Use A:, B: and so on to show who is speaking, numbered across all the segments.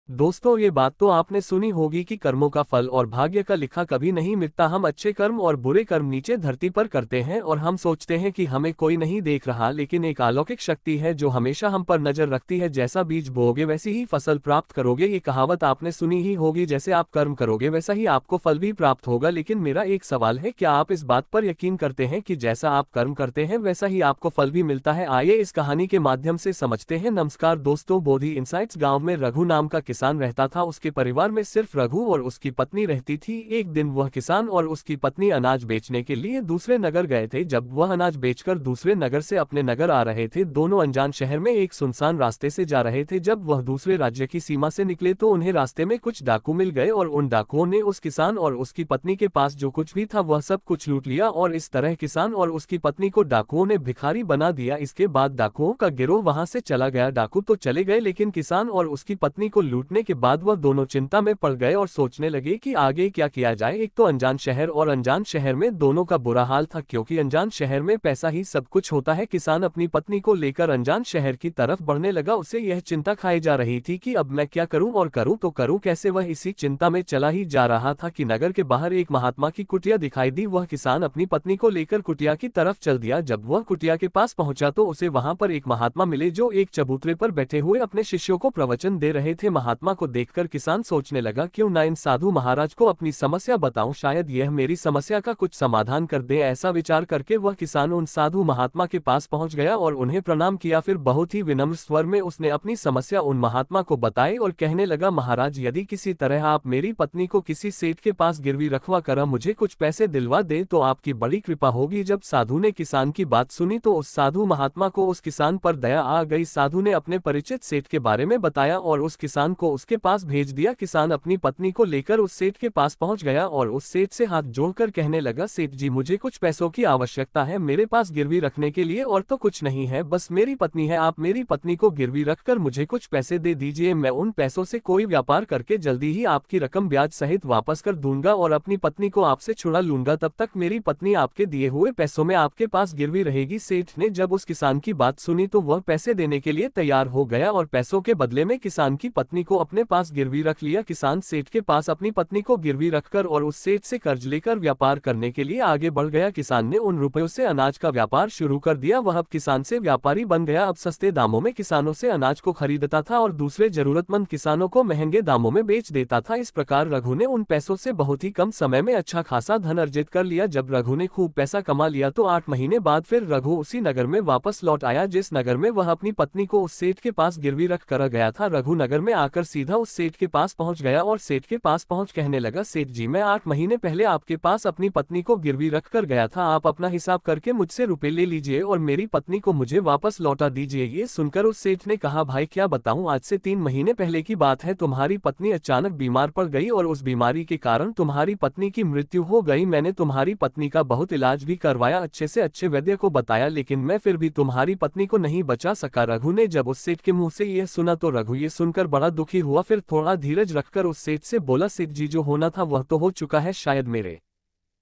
A: दोस्तों, ये बात तो आपने सुनी होगी कि कर्मों का फल और भाग्य का लिखा कभी नहीं मिटता। हम अच्छे कर्म और बुरे कर्म नीचे धरती पर करते हैं और हम सोचते हैं कि हमें कोई नहीं देख रहा, लेकिन एक अलौकिक शक्ति है जो हमेशा हम पर नजर रखती है। जैसा बीज बोओगे वैसी ही फसल प्राप्त करोगे, ये कहावत आपने सुनी ही होगी। जैसे आप कर्म करोगे वैसा ही आपको फल भी प्राप्त होगा। लेकिन मेरा एक सवाल है, क्या आप इस बात पर यकीन करते हैं कि जैसा आप कर्म करते हैं वैसा ही आपको फल भी मिलता है? आइए इस कहानी के माध्यम से समझते हैं। नमस्कार दोस्तों, बोधि इनसाइट्स गाँव में रघु नाम का किसान रहता था। उसके परिवार में सिर्फ रघु और उसकी पत्नी रहती थी। एक दिन वह किसान और उसकी पत्नी अनाज बेचने के लिए दूसरे नगर गए थे। जब वह अनाज बेचकर दूसरे नगर से अपने नगर आ रहे थे, दोनों अनजान शहर में एक सुनसान रास्ते से जा रहे थे। जब वह दूसरे राज्य की सीमा से निकले तो उन्हें रास्ते में कुछ डाकू मिल गए और उन डाकुओं ने उस किसान और उसकी पत्नी के पास जो कुछ भी था वह सब कुछ लूट लिया और इस तरह किसान और उसकी पत्नी को डाकुओं ने भिखारी बना दिया। इसके बाद डाकुओं का गिरोह वहां से चला गया। डाकू तो चले गए, लेकिन किसान और उसकी पत्नी को लूटने के बाद वह दोनों चिंता में पड़ गए और सोचने लगे कि आगे क्या किया जाए। एक तो अनजान शहर और अनजान शहर में दोनों का बुरा हाल था, क्योंकि अनजान शहर में पैसा ही सब कुछ होता है। किसान अपनी पत्नी को लेकर अनजान शहर की तरफ बढ़ने लगा। उसे यह चिंता खाई जा रही थी कि अब मैं क्या करूं और करूं तो करूं कैसे। वह इसी चिंता में चला ही जा रहा था कि नगर के बाहर एक महात्मा की कुटिया दिखाई दी। वह किसान अपनी पत्नी को लेकर कुटिया की तरफ चल दिया। जब वह कुटिया के पास पहुंचा तो उसे वहां पर एक महात्मा मिले जो एक चबूतरे पर बैठे हुए अपने शिष्यों को प्रवचन दे रहे थे। महात्मा को देखकर किसान सोचने लगा, क्यों ना इन साधु महाराज को अपनी समस्या बताऊं, शायद यह मेरी समस्या का कुछ समाधान कर दे। ऐसा विचार करके वह किसान उन साधु महात्मा के पास पहुंच गया और उन्हें प्रणाम किया। फिर बहुत ही विनम्र स्वर में उसने अपनी समस्या उन महात्मा को बताई और कहने लगा, महाराज, यदि किसी तरह आप मेरी पत्नी को किसी सेठ के पास गिरवी रखवा कर मुझे कुछ पैसे दिलवा दे तो आपकी बड़ी कृपा होगी। जब साधु ने किसान की बात सुनी तो उस साधु महात्मा को उस किसान पर दया आ गई। साधु ने अपने परिचित सेठ के बारे में बताया और उस किसान को उसके पास भेज दिया। किसान अपनी पत्नी को लेकर उस सेठ के पास पहुंच गया और उस सेठ से हाथ जोड़कर कहने लगा, सेठ जी, मुझे कुछ पैसों की आवश्यकता है। मेरे पास गिरवी रखने के लिए और तो कुछ नहीं है, बस मेरी पत्नी है। आप मेरी पत्नी को गिरवी रखकर मुझे कुछ पैसे दे दीजिए। मैं उन पैसों से कोई व्यापार करके जल्दी ही आपकी रकम ब्याज सहित वापस कर दूंगा और अपनी पत्नी को आपसे छुड़ा लूंगा। तब तक मेरी पत्नी आपके दिए हुए पैसों में आपके पास गिरवी रहेगी। सेठ ने जब उस किसान की बात सुनी तो वह पैसे देने के लिए तैयार हो गया और पैसों के बदले में किसान की पत्नी को अपने पास गिरवी रख लिया। किसान सेठ के पास अपनी पत्नी को गिरवी रखकर और उस सेठ से कर्ज लेकर व्यापार करने के लिए आगे बढ़ गया। किसान ने उन रुपयों से अनाज का व्यापार शुरू कर दिया। वह अब किसान से व्यापारी बन गया। अब सस्ते दामों में किसानों से अनाज को खरीदता था और दूसरे जरूरतमंद किसानों को महंगे दामों में बेच देता था। इस प्रकार रघु ने उन पैसों से बहुत ही कम समय में अच्छा खासा धन अर्जित कर लिया। जब रघु ने खूब पैसा कमा लिया तो 8 महीने बाद फिर रघु उसी नगर में वापस लौट आया जिस नगर में वह अपनी पत्नी को उस सेठ के पास गिरवी रख कर गया था। रघु नगर में आकर सीधा उस सेठ के पास पहुंच गया और सेठ के पास पहुंच कहने लगा, सेठ जी, मैं 8 महीने पहले आपके पास अपनी पत्नी को गिरवी रख कर गया था। आप अपना हिसाब करके मुझसे रुपए ले लीजिए और मेरी पत्नी को मुझे वापस लौटा दीजिए। ये सुनकर उस सेठ ने कहा, भाई क्या बताऊं, आज से 3 महीने पहले की बात है। तुम्हारी पत्नी अचानक बीमार पड़ गई और उस बीमारी के कारण तुम्हारी पत्नी की मृत्यु हो गई। मैंने तुम्हारी पत्नी का बहुत इलाज भी करवाया, अच्छे से अच्छे वैद्य को बताया, लेकिन मैं फिर भी तुम्हारी पत्नी को नहीं बचा सका। रघु ने जब उस सेठ के मुंह से यह सुना तो रघु ये सुनकर बड़ा दुखी हुआ। फिर थोड़ा धीरज रखकर उस सेठ से बोला, सेठ जी, जो होना था वह तो हो चुका है, शायद मेरे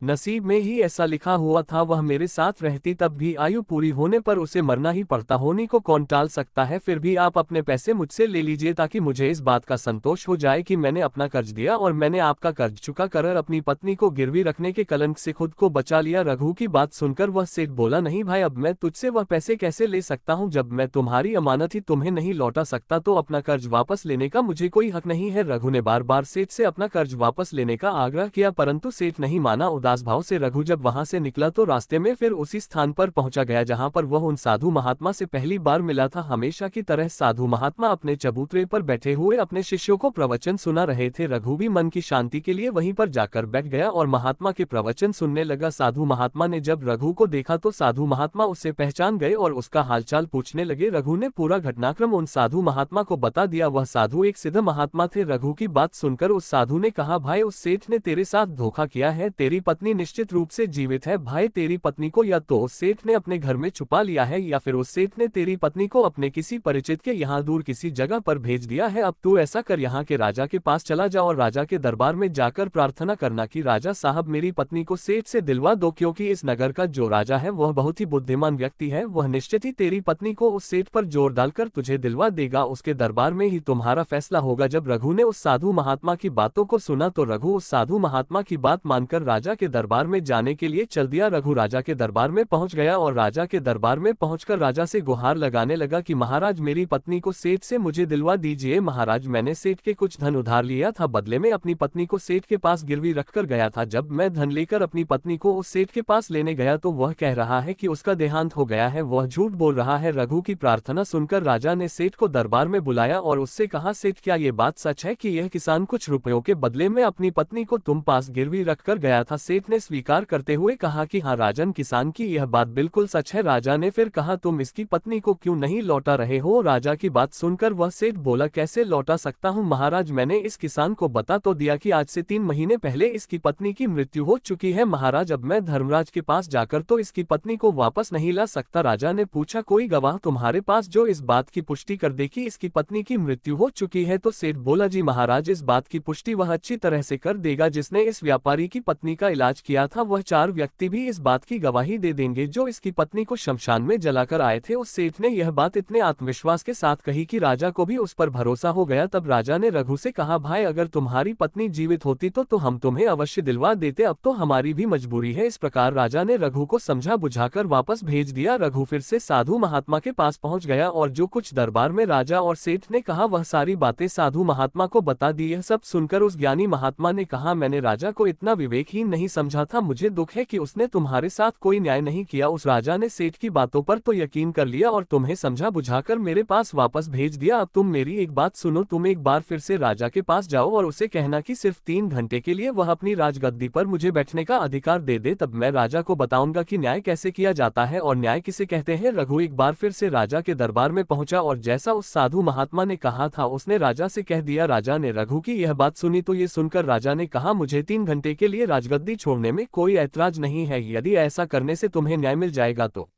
A: नसीब में ही ऐसा लिखा हुआ था। वह मेरे साथ रहती तब भी आयु पूरी होने पर उसे मरना ही पड़ता। होने को कौन टाल सकता है। फिर भी आप अपने पैसे मुझसे ले लीजिए ताकि मुझे इस बात का संतोष हो जाए कि मैंने अपना कर्ज दिया और मैंने आपका कर्ज चुका कर अपनी पत्नी को गिरवी रखने के कलंक से खुद को बचा लिया। रघु की बात सुनकर वह सेठ बोला, नहीं भाई, अब मैं तुझसे वह पैसे कैसे ले सकता हूँ। जब मैं तुम्हारी अमानत ही तुम्हें नहीं लौटा सकता तो अपना कर्ज वापस लेने का मुझे कोई हक नहीं है। रघु ने बार बार सेठ से अपना कर्ज वापस लेने का आग्रह किया, परंतु सेठ नहीं माना। उदास भाव से रघु जब वहां से निकला तो रास्ते में फिर उसी स्थान पर पहुंचा गया जहां पर वह उन साधु महात्मा से पहली बार मिला था। हमेशा की तरह साधु महात्मा अपने चबूतरे पर बैठे हुए अपने शिष्यों को प्रवचन सुना रहे थे। रघु भी मन की शांति के लिए वहीं पर जाकर बैठ गया और महात्मा के प्रवचन सुनने लगा। साधु महात्मा ने जब रघु को देखा तो साधु महात्मा उसे पहचान गए और उसका हालचाल पूछने लगे। रघु ने पूरा घटनाक्रम उन साधु महात्मा को बता दिया। वह साधु एक सिद्ध महात्मा थे। रघु की बात सुनकर उस साधु ने कहा, भाई, उस सेठ ने तेरे साथ धोखा किया है। तेरी पत्नी पत्नी निश्चित रूप से जीवित है। भाई, तेरी पत्नी को या तो उस सेठ ने अपने घर में छुपा लिया है या फिर उस सेठ ने तेरी पत्नी को अपने किसी परिचित के यहाँ दूर किसी जगह पर भेज दिया है। अब तू ऐसा कर, यहाँ के राजा के पास चला जा और राजा के दरबार में जाकर प्रार्थना करना कि राजा साहब मेरी पत्नी को सेठ से दिलवा दो, क्योंकि इस नगर का जो राजा है वह बहुत ही बुद्धिमान व्यक्ति है। वह निश्चित ही तेरी पत्नी को उस सेठ पर जोर डालकर तुझे दिलवा देगा। उसके दरबार में ही तुम्हारा फैसला होगा। जब रघु ने उस साधु महात्मा की बातों को सुना तो रघु उस साधु महात्मा की बात मानकर राजा के दरबार में जाने के लिए चल दिया। रघु राजा के दरबार में पहुंच गया और राजा के दरबार में पहुंचकर राजा से गुहार लगाने लगा कि महाराज, मेरी पत्नी को सेठ से मुझे दिलवा दीजिए। महाराज, मैंने सेठ के कुछ धन उधार लिया था, बदले में अपनी पत्नी को सेठ के पास गिरवी रखकर गया था। जब मैं धन लेकर अपनी पत्नी को उस सेठ के पास लेने गया तो वह कह रहा है कि उसका देहांत हो गया है, वह झूठ बोल रहा है। रघु की प्रार्थना सुनकर राजा ने सेठ को दरबार में बुलाया और उससे कहा, सेठ, क्या ये बात सच है कि यह किसान कुछ रुपयों के बदले में अपनी पत्नी को तुम पास गिरवी रखकर गया था? सेठ ने स्वीकार करते हुए कहा कि हाँ राजन, किसान की यह बात बिल्कुल सच है। राजा ने फिर कहा, तुम इसकी पत्नी को क्यों नहीं लौटा रहे हो? राजा की बात सुनकर वह सेठ बोला, कैसे लौटा सकता हूँ महाराज, मैंने इस किसान को बता तो दिया कि आज से 3 महीने पहले इसकी पत्नी की मृत्यु हो चुकी है। महाराज, अब मैं धर्मराज के पास जाकर तो इसकी पत्नी को वापस नहीं ला सकता। राजा ने पूछा, कोई गवाह तुम्हारे पास जो इस बात की पुष्टि कर दे कि इसकी पत्नी की मृत्यु हो चुकी है? तो सेठ बोला, जी महाराज, इस बात की पुष्टि वह अच्छी तरह से कर देगा जिसने इस व्यापारी की पत्नी का इलाज किया था। वह 4 व्यक्ति भी इस बात की गवाही दे देंगे जो इसकी पत्नी को शमशान में जलाकर आए थे। उस सेठ ने यह बात इतने आत्मविश्वास के साथ कही कि राजा को भी उस पर भरोसा हो गया। तब राजा ने रघु से कहा, भाई, अगर तुम्हारी पत्नी जीवित होती तो हम तुम्हें अवश्य दिलवा देते, अब तो हमारी भी मजबूरी है। इस प्रकार राजा ने रघु को समझा बुझाकर वापस भेज दिया। रघु फिर से साधु महात्मा के पास पहुंच गया और जो कुछ दरबार में राजा और सेठ ने कहा वह सारी बातें साधु महात्मा को बता दी। यह सब सुनकर उस ज्ञानी महात्मा ने कहा, मैंने राजा को इतना विवेकहीन नहीं समझा था, मुझे दुख है कि उसने तुम्हारे साथ कोई न्याय नहीं किया। उस राजा ने सेठ की बातों पर तो यकीन कर लिया और तुम्हें समझा बुझाकर मेरे पास वापस भेज दिया। अब तुम मेरी एक बात सुनो, तुम एक बार फिर से राजा के पास जाओ और उसे कहना कि सिर्फ 3 घंटे के लिए वह अपनी राजगद्दी पर मुझे बैठने का अधिकार दे दे, तब मैं राजा को बताऊंगा कि न्याय कैसे किया जाता है और न्याय किसे कहते हैं। रघु एक बार फिर से राजा के दरबार में पहुंचा और जैसा उस साधु महात्मा ने कहा था उसने राजा से कह दिया। राजा ने रघु की यह बात सुनी तो ये सुनकर राजा ने कहा, मुझे 3 घंटे के लिए राजगद्दी छोड़ने में कोई ऐतराज नहीं है, यदि ऐसा करने से तुम्हें न्याय मिल जाएगा तो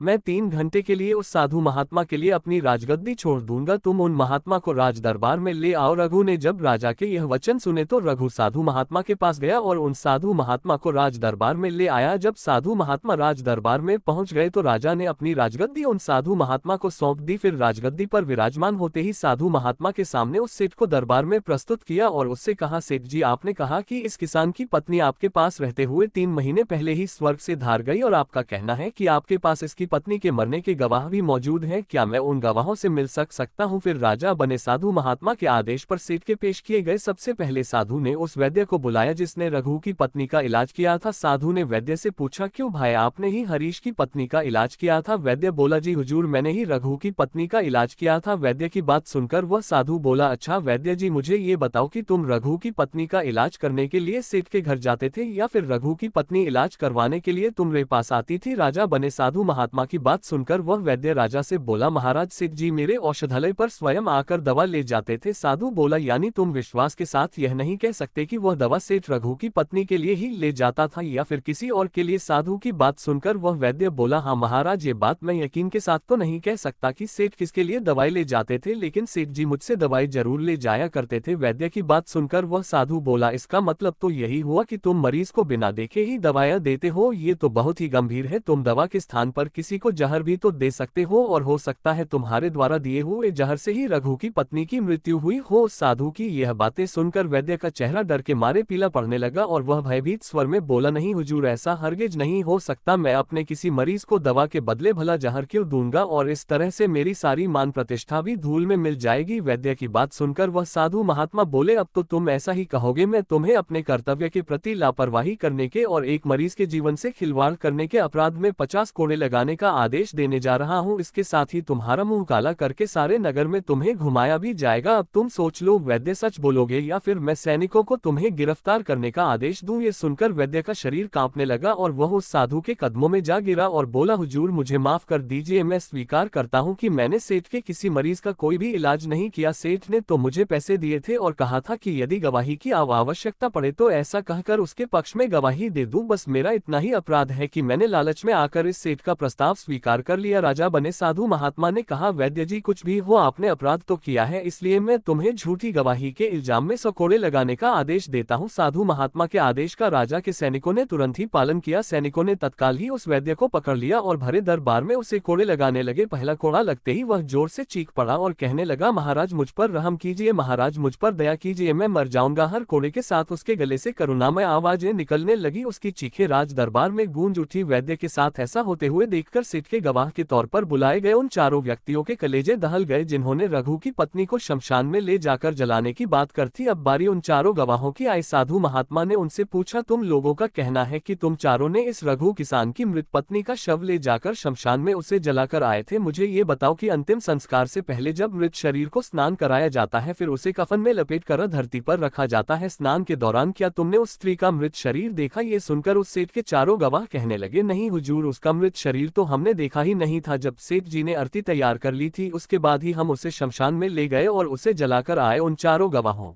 A: मैं 3 घंटे के लिए उस साधु महात्मा के लिए अपनी राजगद्दी छोड़ दूंगा, तुम उन महात्मा को राज दरबार में ले आओ। रघु ने जब राजा के यह वचन सुने तो रघु साधु महात्मा के पास गया और उन साधु महात्मा को राज दरबार में ले आया। जब साधु महात्मा राज दरबार में पहुंच गए तो राजा ने अपनी राजगद्दी उन साधु महात्मा को सौंप दी। फिर राजगद्दी पर विराजमान होते ही साधु महात्मा के सामने उस सेठ को दरबार में प्रस्तुत किया और उससे कहा, सेठ जी, आपने कहा कि इस किसान की पत्नी आपके पास रहते हुए 3 महीने पहले ही स्वर्ग से धार गई और आपका कहना है कि आपके पास इसकी पत्नी के मरने के गवाह भी मौजूद हैं, क्या मैं उन गवाहों से मिल सकता हूं? फिर राजा बने साधु महात्मा के आदेश पर सेठ के पेश किए गए। सबसे पहले साधु ने उस वैद्य को बुलाया जिसने रघु की पत्नी का इलाज किया था। साधु ने वैद्य से पूछा, क्यों भाई, आपने ही हरीश की पत्नी का इलाज किया था? वैद्य बोला, जी हुजूर, मैंने ही रघु की पत्नी का इलाज किया था। वैद्य की बात सुनकर वह साधु बोला, अच्छा वैद्य जी, मुझे ये बताओ कि तुम रघु की पत्नी का इलाज करने के लिए सेठ के घर जाते थे या फिर रघु की पत्नी इलाज करवाने के लिए तुम्हारे पास आती थी? राजा बने साधु महात्मा की बात सुनकर वह वैद्य राजा से बोला, महाराज, सेठ जी मेरे औषधालय पर स्वयं आकर दवा ले जाते थे। साधु बोला, यानी तुम विश्वास के साथ यह नहीं कह सकते कि वह दवा सेठ रघु की पत्नी के लिए ही ले जाता था या फिर किसी और के लिए? साधु की बात सुनकर वह वैद्य बोला, हाँ महाराज, ये बात मैं यकीन के साथ तो नहीं कह सकता कि सेठ किसके लिए दवाई ले जाते थे, लेकिन सेठ जी मुझसे दवाई जरूर ले जाया करते थे। वैद्य की बात सुनकर वह साधु बोला, इसका मतलब तो यही हुआ कि तुम मरीज को बिना देखे ही दवाइयां देते हो, ये तो बहुत ही गंभीर है। तुम दवा के स्थान पर किसी को जहर भी तो दे सकते हो और हो सकता है तुम्हारे द्वारा दिए हुए जहर से ही रघु की पत्नी की मृत्यु हुई हो। साधु की यह बातें सुनकर वैद्य का चेहरा डर के मारे पीला पड़ने लगा और वह भयभीत स्वर में बोला, नहीं हुजूर, ऐसा हरगिज नहीं हो सकता, मैं अपने किसी मरीज को दवा के बदले भला जहर क्यों दूंगा और इस तरह से मेरी सारी मान प्रतिष्ठा भी धूल में मिल जाएगी। वैद्य की बात सुनकर वह साधु महात्मा बोले, अब तो तुम ऐसा ही कहोगे, मैं तुम्हें अपने कर्तव्य के प्रति लापरवाही करने के और एक मरीज के जीवन से खिलवाड़ करने के अपराध में 50 कोड़े लगाने जलाने का आदेश देने जा रहा हूँ। इसके साथ ही तुम्हारा मुंह काला करके सारे नगर में तुम्हें घुमाया भी जाएगा। अब तुम सोच लो वैद्य सच बोलोगे या फिर मैं सैनिकों को तुम्हें गिरफ्तार करने का आदेश दूं। ये सुनकर वैद्य का शरीर कांपने लगा और वह उस साधु के कदमों में जा गिरा और बोला, हुजूर मुझे माफ कर दीजिए, मैं स्वीकार करता हूँ कि मैंने सेठ के किसी मरीज का कोई भी इलाज नहीं किया। सेठ ने तो मुझे पैसे दिए थे और कहा था कि यदि गवाही की आवश्यकता पड़े तो ऐसा कहकर उसके पक्ष में गवाही दे दूं। बस मेरा इतना ही अपराध है कि मैंने लालच में आकर इस सेठ का प्रस्ताव स्वीकार कर लिया। राजा बने साधु महात्मा ने कहा, वैद्य जी कुछ भी हो आपने अपराध तो किया है, इसलिए मैं तुम्हें झूठी गवाही के इल्जाम में सकोड़े लगाने का आदेश देता हूँ। साधु महात्मा के आदेश का राजा के सैनिकों ने तुरंत ही पालन किया। सैनिकों ने तत्काल ही उस वैद्य को पकड़ लिया और भरे दरबार में उसे कोड़े लगाने लगे। पहला कोड़ा लगते ही वह जोर से चीख पड़ा और कहने लगा, महाराज मुझ पर रहम कीजिए, महाराज मुझ पर दया कीजिए, मैं मर जाऊंगा। हर कोड़े के साथ उसके गले से करुणामय आवाजें निकलने लगी। उसकी चीखें राज दरबार में गूंज उठी। वैद्य के साथ ऐसा होते हुए देखकर सेठ के गवाह के तौर पर बुलाए गए उन चारों व्यक्तियों के कलेजे दहल गए जिन्होंने रघु की पत्नी को शमशान में ले जाकर जलाने की बात कर थी। अब बारी उन चारों गवाहों की आई। साधु महात्मा ने उनसे पूछा, तुम लोगों का कहना है कि तुम चारों ने इस रघु किसान की मृत पत्नी का शव ले जाकर शमशान में उसे जलाकर आए थे। मुझे ये बताओ कि अंतिम संस्कार से पहले जब मृत शरीर को स्नान कराया जाता है फिर उसे कफन में लपेट कर धरती पर रखा जाता है, स्नान के दौरान क्या तुमने उस स्त्री का मृत शरीर देखा? ये सुनकर उस सेठ के चारों गवाह कहने लगे, नहीं हुजूर, उसका मृत शरीर तो हमने देखा ही नहीं था। जब सेठ जी ने अर्थी तैयार कर ली थी उसके बाद ही हम उसे शमशान में ले गए और उसे जलाकर आए। उन चारों गवाहों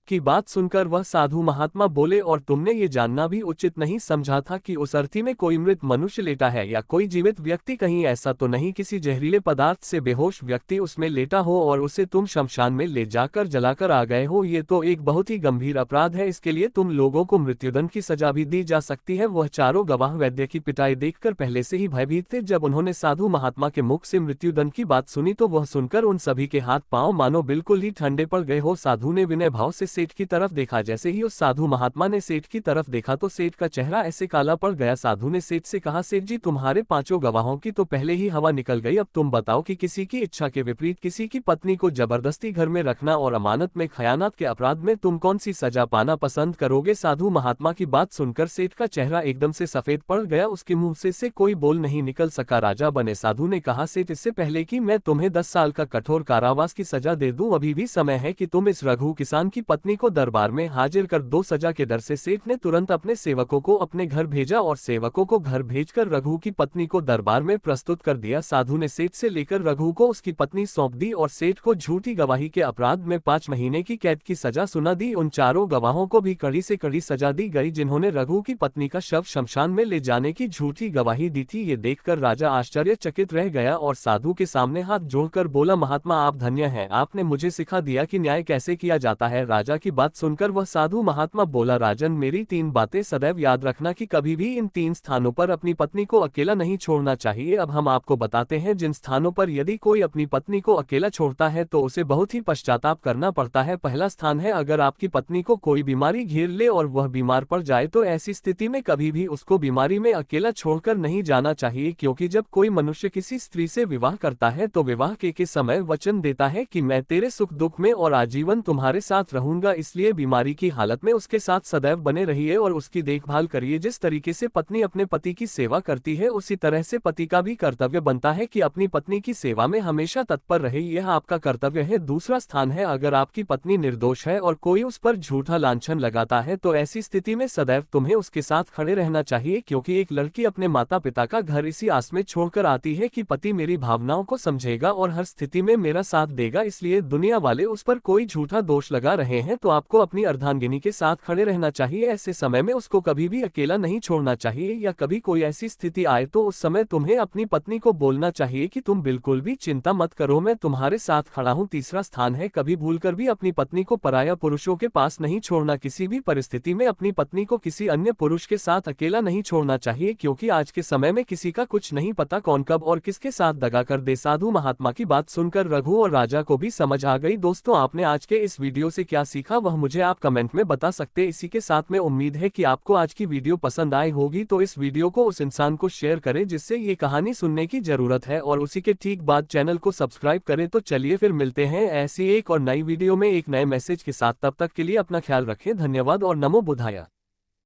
A: की बात सुनकर वह साधु महात्मा बोले, और तुमने ये जानना भी उचित नहीं समझा था कि उस अर्थी में कोई मृत मनुष्य लेटा है या कोई जीवित व्यक्ति? कहीं ऐसा तो नहीं किसी जहरीले पदार्थ से बेहोश व्यक्ति उसमें लेटा हो और उसे तुम शमशान में ले जाकर जलाकर आ गए हो? ये तो एक बहुत ही गंभीर अपराध है, इसके लिए तुम लोगों को मृत्युदंड की सजा भी दी जा सकती है। वह चारों गवाह वैद्य की पिटाई देखकर पहले से ही भयभीत थे। जब उन्होंने साधु महात्मा के मुख से मृत्युदंड की बात सुनी तो वह सुनकर उन सभी के हाथ पांव मानो बिल्कुल ही ठंडे पड़ गए हो। साधु ने विनय भाव से सेठ की तरफ देखा। जैसे ही उस साधु महात्मा ने सेठ की तरफ देखा तो सेठ का चेहरा ऐसे काला पड़ गया। साधु ने सेठ से कहा, सेठ जी तुम्हारे पांचों गवाहों की तो पहले ही हवा निकल गई, अब तुम बताओ कि किसी की इच्छा के विपरीत किसी की पत्नी को जबरदस्ती घर में रखना और अमानत में खयानत के अपराध में तुम कौन सी सजा पाना पसंद करोगे? साधु महात्मा की बात सुनकर सेठ का चेहरा एकदम से सफेद पड़ गया, उसके मुंह से कोई बोल नहीं निकल सका। राजा बने साधु ने कहा, सेठ इससे पहले कि मैं तुम्हें 10 साल का कठोर कारावास की सजा दे दूं अभी भी समय है कि तुम इस रघु किसान की पत्नी को दरबार में हाजिर कर दो। सजा के डर से सेठ ने तुरंत अपने सेवकों को अपने घर भेजा और सेवकों को घर भेजकर रघु की पत्नी को दरबार में प्रस्तुत कर दिया। साधु ने सेठ से लेकर रघु को उसकी पत्नी सौंप दी और सेठ को झूठी गवाही के अपराध में 5 महीने की कैद की सजा सुना दी। उन चारों गवाहों को भी कड़ी से कड़ी सजा दी गई जिन्होंने रघु की पत्नी का शव शमशान में ले जाने की झूठी गवाही दी थी। ये देखकर राजा आश्चर्यचकित रह गया और साधु के सामने हाथ जोड़कर बोला, महात्मा आप धन्य हैं, आपने मुझे सिखा दिया कि न्याय कैसे किया जाता है। राजा की बात सुनकर वह साधु महात्मा बोला, राजन मेरी 3 बातें सदैव याद रखना कि कभी भी इन 3 स्थानों पर अपनी पत्नी को अकेला नहीं छोड़ना चाहिए। अब हम आपको बताते हैं जिन स्थानों पर यदि कोई अपनी पत्नी को अकेला छोड़ता है तो उसे बहुत ही पश्चाताप करना पड़ता है। पहला स्थान है, अगर आपकी पत्नी को कोई बीमारी घेर ले और वह बीमार पड़ जाए तो ऐसी स्थिति में कभी भी उसको बीमारी में अकेला छोड़कर नहीं जाना चाहिए, क्योंकि जब कोई मनुष्य किसी स्त्री से विवाह करता है तो विवाह के समय वचन देता है कि मैं तेरे सुख दुख में और आजीवन तुम्हारे साथ रहूंगा। इसलिए बीमारी की हालत में उसके साथ सदैव बने रहिए और उसकी देखभाल करिए। जिस तरीके से पत्नी अपने पति की सेवा करती है उसी तरह से पति का भी कर्तव्य बनता है कि अपनी पत्नी की सेवा में हमेशा तत्पर रहे, यह आपका कर्तव्य है। दूसरा स्थान है, अगर आपकी पत्नी निर्दोष है और कोई उस पर झूठा लांछन लगाता है तो ऐसी स्थिति में सदैव तुम्हें उसके साथ खड़े रहना चाहिए, क्योंकि एक लड़की अपने माता पिता का घर इसी आस में छोड़कर आती है कि पति मेरी भावनाओं को समझेगा और हर स्थिति में मेरा साथ देगा। इसलिए दुनिया वाले उस पर कोई झूठा दोष लगा रहे हैं तो आपको अपनी अर्धांगिनी के साथ खड़े रहना चाहिए। ऐसे समय में उसको कभी भी अकेला नहीं छोड़ना चाहिए, या कभी कोई ऐसी स्थिति आए तो उस समय तुम्हें अपनी पत्नी को बोलना चाहिए कि तुम बिल्कुल भी चिंता मत करो, मैं तुम्हारे साथ खड़ा हूँ। तीसरा स्थान है, कभी भूलकर भी अपनी पत्नी को पराया पुरुषों के पास नहीं छोड़ना। किसी भी परिस्थिति में अपनी पत्नी को किसी अन्य पुरुष के साथ अकेला नहीं छोड़ना चाहिए, क्योंकि आज के समय में किसी का कुछ नहीं पता कौन कब और किसके साथ दगा कर दे। साधु महात्मा की बात सुनकर रघु और राजा को भी समझ आ गई। दोस्तों, आपने आज के इस वीडियो से क्या सीखा वह मुझे आप कमेंट में बता सकते। इसी के साथ में उम्मीद है कि आपको आज की वीडियो पसंद आई होगी, तो इस वीडियो को उस इंसान को शेयर करें जिससे ये कहानी सुनने की जरूरत है, और उसी के ठीक बाद चैनल को सब्सक्राइब करें। तो चलिए फिर मिलते हैं ऐसी एक और नई वीडियो में एक नए मैसेज के साथ। तब तक के लिए अपना ख्याल रखें। धन्यवाद और नमो बुद्धाय।